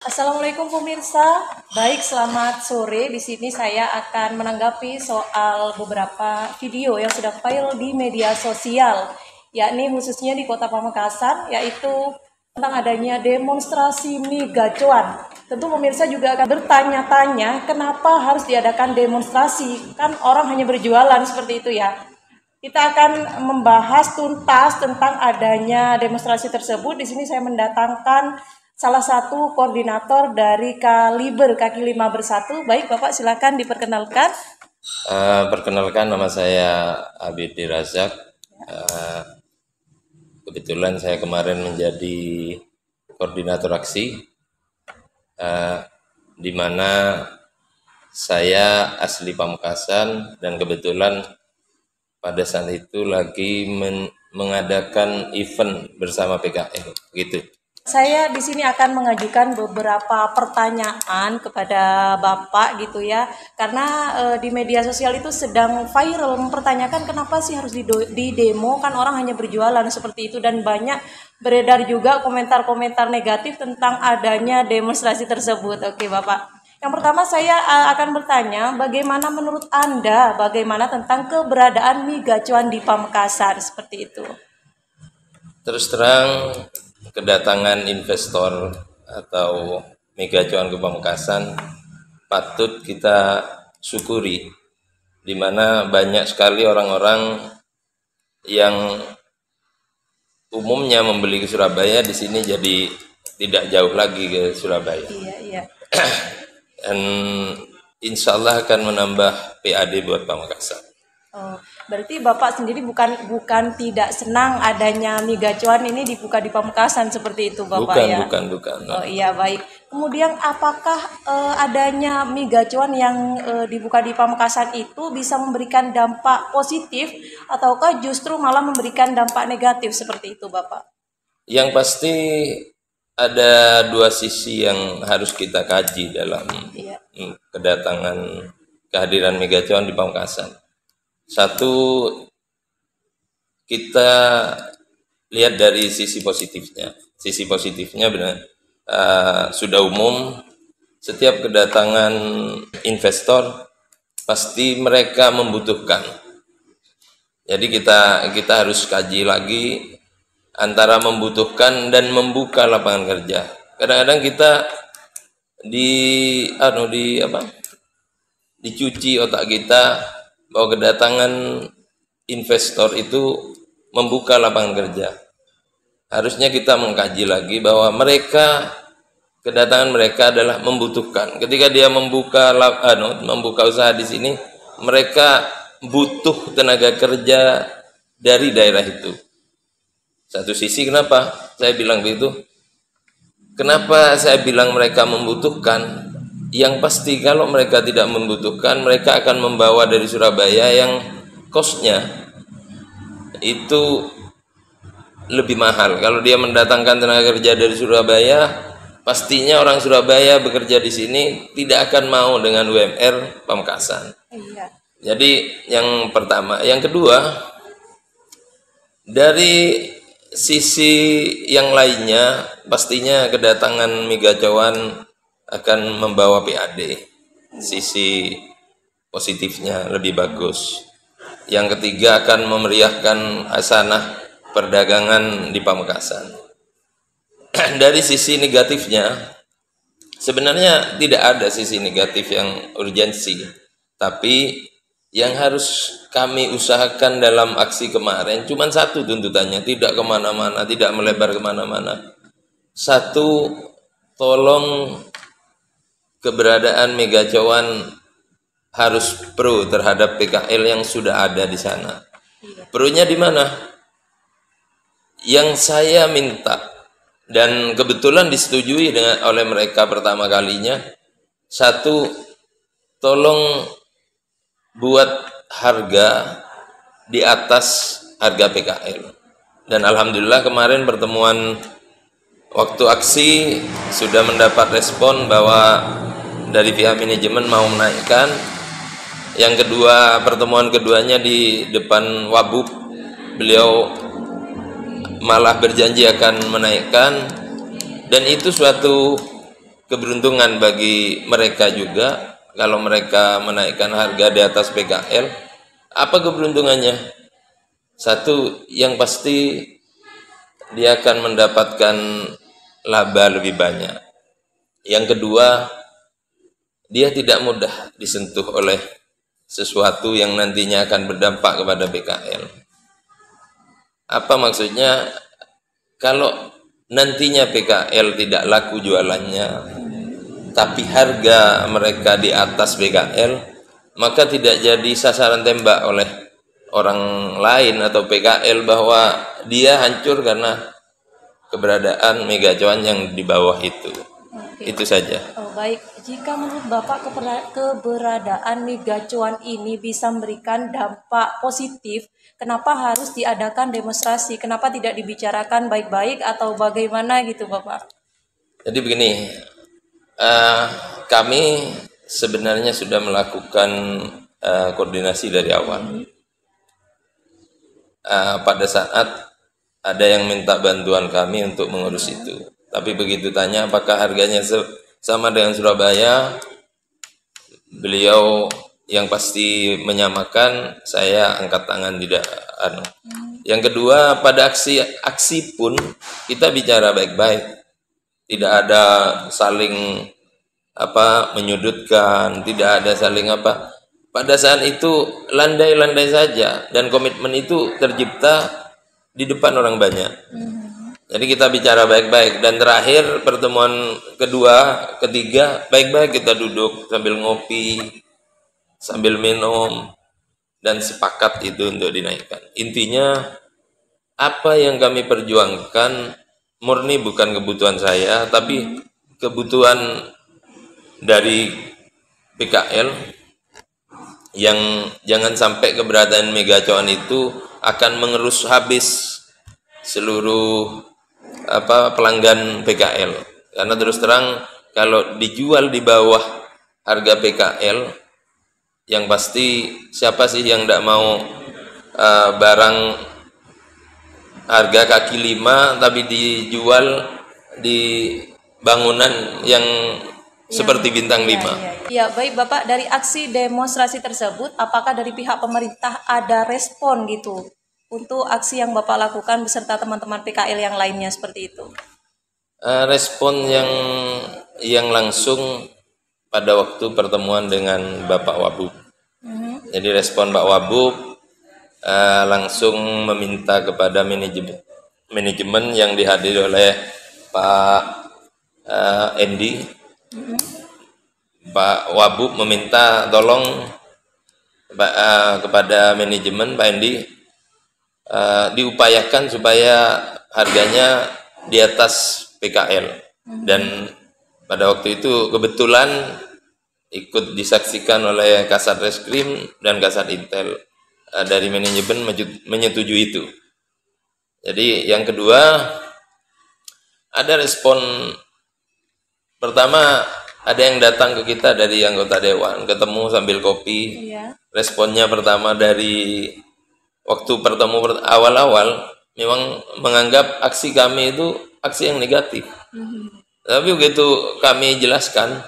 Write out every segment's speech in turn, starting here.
Assalamualaikum pemirsa. Baik, selamat sore. Di sini saya akan menanggapi soal beberapa video yang sudah viral di media sosial, yakni khususnya di Kota Pamekasan, yaitu tentang adanya demonstrasi mie gacuan. Tentu pemirsa juga akan bertanya-tanya kenapa harus diadakan demonstrasi, kan orang hanya berjualan seperti itu ya. Kita akan membahas tuntas tentang adanya demonstrasi tersebut. Di sini saya mendatangkan salah satu koordinator dari Kaliber Kaki Lima Bersatu. Baik, Bapak silakan diperkenalkan. Perkenalkan, nama saya Abid Razak. Kebetulan saya kemarin menjadi koordinator aksi, di mana saya asli Pamekasan dan kebetulan pada saat itu lagi mengadakan event bersama PKL, gitu. Saya di sini akan mengajukan beberapa pertanyaan kepada Bapak gitu ya, karena di media sosial itu sedang viral mempertanyakan kenapa sih harus di demo, kan orang hanya berjualan seperti itu, dan banyak beredar juga komentar-komentar negatif tentang adanya demonstrasi tersebut. Oke Bapak. Yang pertama saya akan bertanya, bagaimana menurut Anda, bagaimana tentang keberadaan mie gacuan di Pamekasan seperti itu? Terus terang, kedatangan investor atau mie gacuan ke Pamekasan patut kita syukuri, di mana banyak sekali orang-orang yang umumnya membeli ke Surabaya di sini jadi tidak jauh lagi ke Surabaya. Iya, iya. Dan insya Allah akan menambah PAD buat Pamekasan. Oh, berarti Bapak sendiri bukan tidak senang adanya mie gacuan ini dibuka di Pamekasan seperti itu, Bapak Bukan, ya? bukan. Oh iya, baik. Kemudian apakah adanya mie gacuan yang dibuka di Pamekasan itu bisa memberikan dampak positif ataukah justru malah memberikan dampak negatif seperti itu, Bapak? Yang pasti ada dua sisi yang harus kita kaji dalam Iya. kedatangan kehadiran mie gacuan di Pamekasan. Satu, kita lihat dari sisi positifnya. Sisi positifnya benar, sudah umum setiap kedatangan investor pasti mereka membutuhkan. Jadi kita harus kaji lagi antara membutuhkan dan membuka lapangan kerja. Kadang-kadang kita dicuci otak kita bahwa kedatangan investor itu membuka lapangan kerja. Harusnya kita mengkaji lagi bahwa kedatangan mereka adalah membutuhkan. Ketika dia membuka usaha di sini, mereka butuh tenaga kerja dari daerah itu. Satu sisi kenapa saya bilang begitu? Kenapa saya bilang mereka membutuhkan? Yang pasti kalau mereka tidak membutuhkan, mereka akan membawa dari Surabaya yang cost-nya itu lebih mahal. Kalau dia mendatangkan tenaga kerja dari Surabaya, pastinya orang Surabaya bekerja di sini tidak akan mau dengan UMR Pamekasan. Iya. Jadi yang pertama, yang kedua, dari sisi yang lainnya pastinya kedatangan mie gacuan akan membawa PAD. Sisi positifnya lebih bagus. Yang ketiga akan memeriahkan hasanah perdagangan di Pamekasan. Dari sisi negatifnya, sebenarnya tidak ada sisi negatif yang urgensi, tapi yang harus kami usahakan dalam aksi kemarin cuma satu tuntutannya, tidak kemana-mana, tidak melebar kemana-mana. Satu, tolong keberadaan mie gacuan harus pro terhadap PKL yang sudah ada di sana. Pro-nya di mana? Yang saya minta dan kebetulan disetujui oleh mereka pertama kalinya, satu, tolong buat harga di atas harga PKL. Dan alhamdulillah kemarin pertemuan waktu aksi sudah mendapat respon bahwa dari pihak manajemen mau menaikkan. Yang kedua, pertemuan keduanya di depan Wabub, beliau malah berjanji akan menaikkan, dan itu suatu keberuntungan bagi mereka juga kalau mereka menaikkan harga di atas PKL. Apa keberuntungannya? Satu, yang pasti dia akan mendapatkan laba lebih banyak. Yang kedua, dia tidak mudah disentuh oleh sesuatu yang nantinya akan berdampak kepada PKL. Apa maksudnya? Kalau nantinya PKL tidak laku jualannya, tapi harga mereka di atas PKL, maka tidak jadi sasaran tembak oleh orang lain atau PKL bahwa dia hancur karena keberadaan Mega Cuan yang di bawah itu. Oke. Itu saja. Oh, baik. Jika menurut Bapak keberadaan Mega Cuan ini bisa memberikan dampak positif, kenapa harus diadakan demonstrasi? Kenapa tidak dibicarakan baik-baik atau bagaimana gitu, Bapak? Jadi begini, kami sebenarnya sudah melakukan koordinasi dari awal. Pada saat ada yang minta bantuan kami untuk mengurus itu, tapi begitu tanya apakah harganya sama dengan Surabaya, beliau yang pasti menyamakan, saya angkat tangan tidak. Yang kedua, pada aksi pun kita bicara baik-baik, tidak ada saling menyudutkan, tidak ada saling apa. Pada saat itu landai-landai saja, dan komitmen itu tercipta di depan orang banyak. Jadi kita bicara baik-baik, dan terakhir pertemuan kedua, ketiga, baik-baik kita duduk sambil ngopi, sambil minum, dan sepakat itu untuk dinaikkan. Intinya apa yang kami perjuangkan murni bukan kebutuhan saya, tapi kebutuhan dari PKL, yang jangan sampai keberadaan Mega Cuan itu akan mengerus habis seluruh pelanggan PKL. Karena terus terang kalau dijual di bawah harga PKL, yang pasti siapa sih yang tidak mau barang harga kaki 5 tapi dijual di bangunan yang seperti bintang 5. Ya, baik Bapak, dari aksi demonstrasi tersebut, apakah dari pihak pemerintah ada respon gitu untuk aksi yang Bapak lakukan beserta teman-teman PKL yang lainnya seperti itu? Respon yang langsung pada waktu pertemuan dengan Bapak Wabub. Jadi respon Pak Wabub langsung meminta kepada manajemen yang dihadiri oleh Pak Endi. Pak Wabub meminta tolong kepada manajemen Pak Endi diupayakan supaya harganya di atas PKL. Dan pada waktu itu kebetulan ikut disaksikan oleh Kasat Reskrim dan Kasat Intel. Dari manajemen menyetujui itu. Jadi yang kedua, ada respon. Pertama, ada yang datang ke kita dari anggota dewan, ketemu sambil kopi. Responnya pertama dari waktu bertemu awal-awal memang menganggap aksi kami itu aksi yang negatif. Tapi begitu kami jelaskan,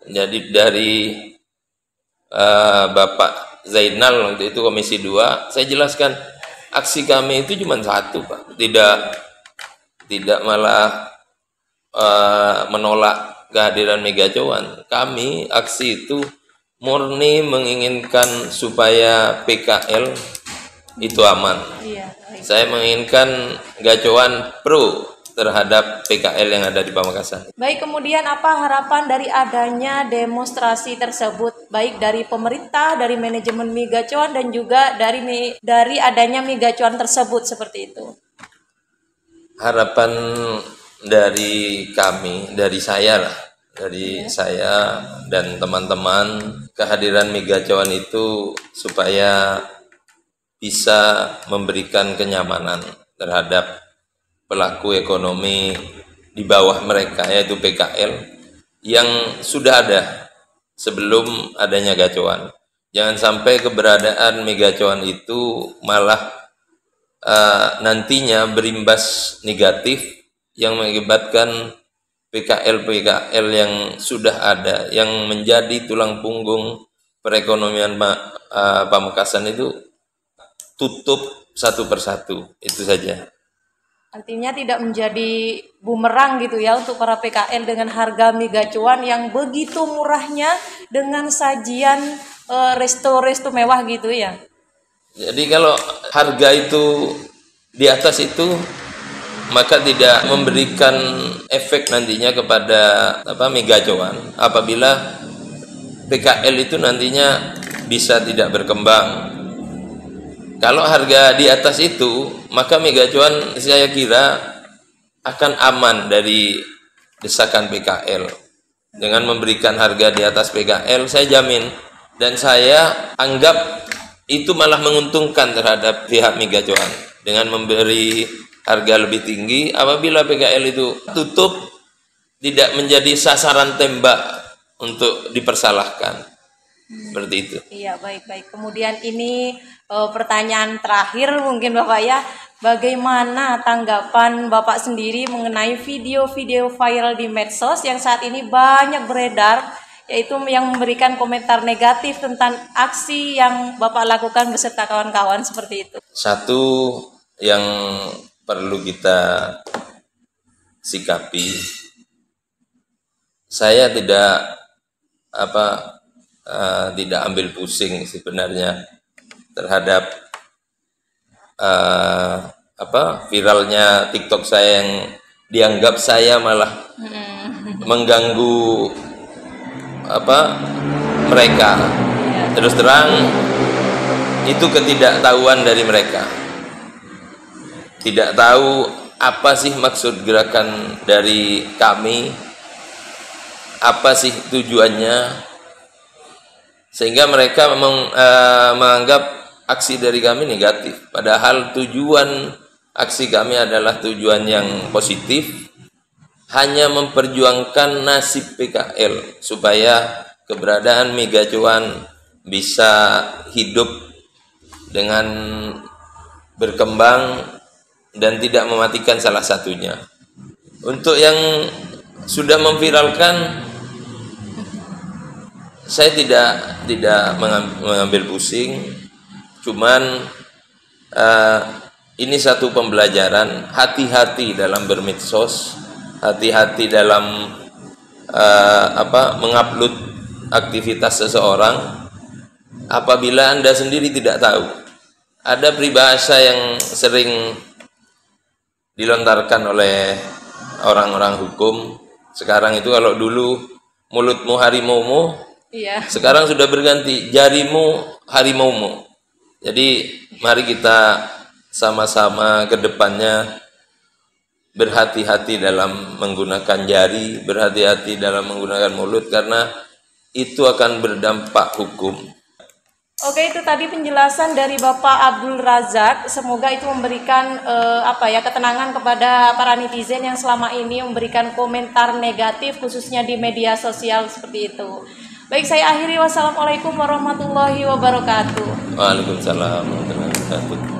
jadi dari Bapak Zainal waktu itu Komisi 2, saya jelaskan aksi kami itu cuma satu, Pak. Tidak malah menolak kehadiran Mega Cuan. Kami aksi itu murni menginginkan supaya PKL itu aman. Saya menginginkan Gacuan pro terhadap PKL yang ada di Pamekasan. Baik, kemudian apa harapan dari adanya demonstrasi tersebut, baik dari pemerintah, dari manajemen Mega Cuan, dan juga dari adanya Mega Cuan tersebut seperti itu? Harapan dari kami, dari saya dan teman-teman, kehadiran Mega Cuan itu supaya bisa memberikan kenyamanan terhadap pelaku ekonomi di bawah mereka, yaitu PKL yang sudah ada sebelum adanya Gacuan. Jangan sampai keberadaan Mega Cuan itu malah nantinya berimbas negatif yang mengakibatkan PKL-PKL yang sudah ada, yang menjadi tulang punggung perekonomian Pamekasan itu tutup satu persatu, itu saja. Artinya tidak menjadi bumerang gitu ya untuk para PKL dengan harga mie gacuan yang begitu murahnya dengan sajian resto-resto mewah gitu ya. Jadi kalau harga itu di atas itu, maka tidak memberikan efek nantinya kepada mie gacuan apabila PKL itu nantinya bisa tidak berkembang. Kalau harga di atas itu, maka mie gacuan saya kira akan aman dari desakan PKL. Dengan memberikan harga di atas PKL, saya jamin dan saya anggap itu malah menguntungkan terhadap pihak mie gacuan dengan memberi harga lebih tinggi. Apabila PKL itu tutup, tidak menjadi sasaran tembak untuk dipersalahkan. Seperti itu. Iya, baik-baik. Kemudian ini pertanyaan terakhir mungkin Bapak ya. Bagaimana tanggapan Bapak sendiri mengenai video-video viral di medsos yang saat ini banyak beredar, yaitu yang memberikan komentar negatif tentang aksi yang Bapak lakukan beserta kawan-kawan seperti itu? Satu yang perlu kita sikapi, saya tidak tidak ambil pusing sebenarnya terhadap viralnya TikTok saya yang dianggap saya malah mengganggu mereka. Terus terang itu ketidaktahuan dari mereka, tidak tahu apa sih maksud gerakan dari kami, apa sih tujuannya, sehingga mereka menganggap aksi dari kami negatif, padahal tujuan aksi kami adalah tujuan yang positif, hanya memperjuangkan nasib PKL supaya keberadaan mie gacuan bisa hidup dengan berkembang dan tidak mematikan salah satunya. Untuk yang sudah memviralkan, saya tidak mengambil pusing, cuman ini satu pembelajaran. Hati-hati dalam bermedsos, hati-hati dalam mengupload aktivitas seseorang apabila Anda sendiri tidak tahu. Ada peribahasa yang sering dilontarkan oleh orang-orang hukum sekarang itu, kalau dulu mulutmu harimaumu, Iya. sekarang sudah berganti jarimu harimaumu. Jadi mari kita sama-sama ke depannya berhati-hati dalam menggunakan jari, berhati-hati dalam menggunakan mulut, karena itu akan berdampak hukum. Oke, itu tadi penjelasan dari Bapak Abdul Razak. Semoga itu memberikan ketenangan kepada para netizen yang selama ini memberikan komentar negatif khususnya di media sosial seperti itu. Baik, saya akhiri. Wassalamualaikum warahmatullahi wabarakatuh. Waalaikumsalam warahmatullahi wabarakatuh.